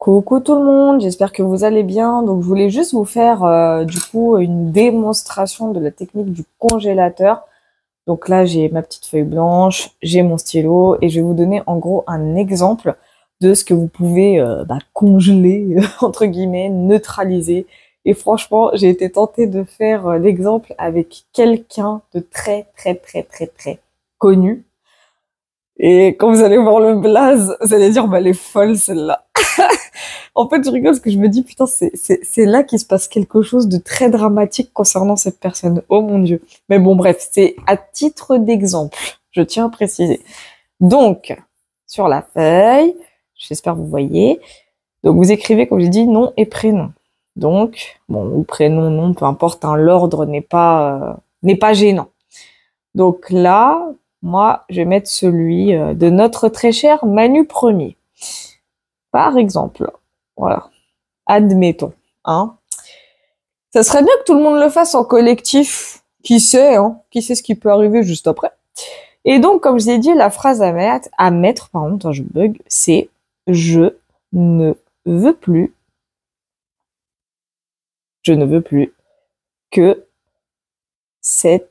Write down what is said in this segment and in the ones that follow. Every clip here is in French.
Coucou tout le monde, j'espère que vous allez bien. Donc je voulais juste vous faire du coup une démonstration de la technique du congélateur. Donc là j'ai ma petite feuille blanche, j'ai mon stylo et je vais vous donner en gros un exemple de ce que vous pouvez congeler entre guillemets, neutraliser. Et franchement j'ai été tentée de faire l'exemple avec quelqu'un de très connu. Et quand vous allez voir le blaze, vous allez dire bah elle est folle celle-là. En fait, je rigole parce que je me dis, putain, c'est là qu'il se passe quelque chose de très dramatique concernant cette personne. Oh mon Dieu. Mais bon, bref, c'est à titre d'exemple. Je tiens à préciser. Donc, sur la feuille, j'espère que vous voyez. Donc, vous écrivez, comme j'ai dit, nom et prénom. Donc, bon, ou prénom, nom, peu importe, hein, l'ordre n'est pas gênant. Donc là, moi, je vais mettre celui de notre très cher Manu Premier. Par exemple. Voilà. Admettons, hein. Ça serait bien que tout le monde le fasse en collectif. Qui sait, hein? Qui sait ce qui peut arriver juste après. Et donc, comme je vous ai dit, la phrase à mettre, pardon, attends, je bug, c'est je ne veux plus que cette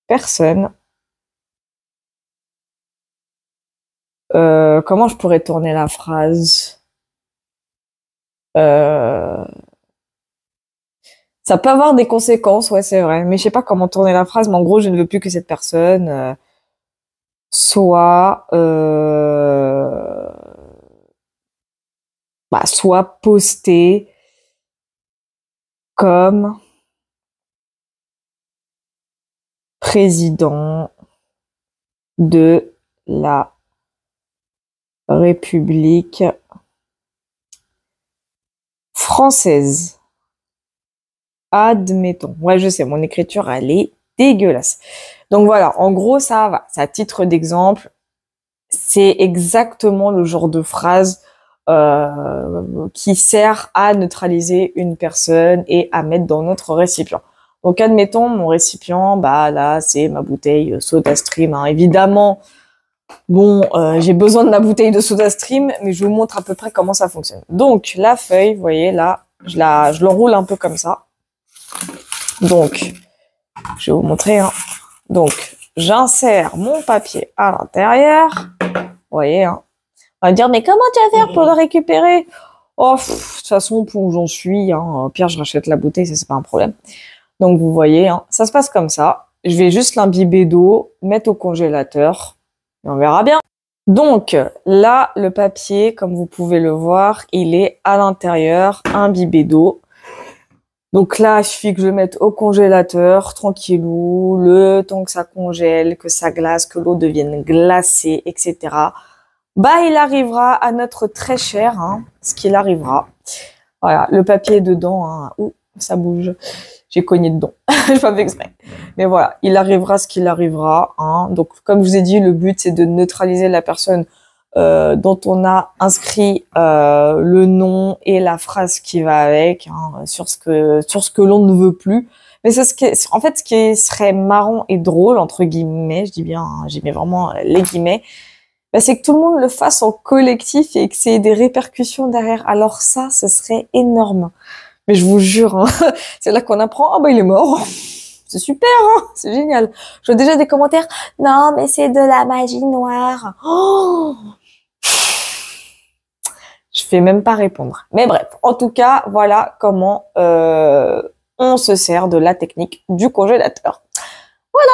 personne. Comment je pourrais tourner la phrase? Ça peut avoir des conséquences, ouais, c'est vrai. Mais je sais pas comment tourner la phrase, mais en gros, je ne veux plus que cette personne soit soit postée comme président de la République française. Admettons. Ouais, je sais, mon écriture, elle est dégueulasse. Donc voilà, en gros, ça va. C'est à titre d'exemple. C'est exactement le genre de phrase qui sert à neutraliser une personne et à mettre dans notre récipient. Donc admettons, mon récipient, bah là, c'est ma bouteille SodaStream. Hein. Évidemment, bon, j'ai besoin de ma bouteille de SodaStream, mais je vous montre à peu près comment ça fonctionne. Donc la feuille, vous voyez là, je l'enroule un peu comme ça. Donc, je vais vous montrer. Hein. Donc, j'insère mon papier à l'intérieur. Vous voyez, hein. On va me dire, mais comment tu vas faire pour le récupérer? Oh, de toute façon, pour où j'en suis, hein, au pire, je rachète la bouteille, ça, c'est pas un problème. Donc, vous voyez, hein, ça se passe comme ça. Je vais juste l'imbiber d'eau, mettre au congélateur, et on verra bien. Donc, là, le papier, comme vous pouvez le voir, il est à l'intérieur, imbibé d'eau. Donc là, il suffit que je le mette au congélateur, tranquillou, le temps que ça congèle, que ça glace, que l'eau devienne glacée, etc. Bah, il arrivera à notre très cher, hein, ce qu'il arrivera. Voilà, le papier est dedans, hein. Ouh, ça bouge. J'ai cogné dedans. Je pas fait exprès. Mais voilà, il arrivera ce qu'il arrivera, hein. Donc, comme je vous ai dit, le but, c'est de neutraliser la personne dont on a inscrit le nom et la phrase qui va avec, hein, sur ce que l'on ne veut plus. Mais c'est en fait, ce qui serait marrant et drôle, entre guillemets, je dis bien, hein, j'y mets vraiment les guillemets, bah, c'est que tout le monde le fasse en collectif et que c'est des répercussions derrière. Alors ça, ce serait énorme. Mais je vous jure, hein, c'est là qu'on apprend, ah bah il est mort. C'est super, hein, c'est génial. Je vois déjà des commentaires, non mais c'est de la magie noire. Oh, je vais même pas répondre. Mais bref, en tout cas, voilà comment on se sert de la technique du congélateur. Voilà.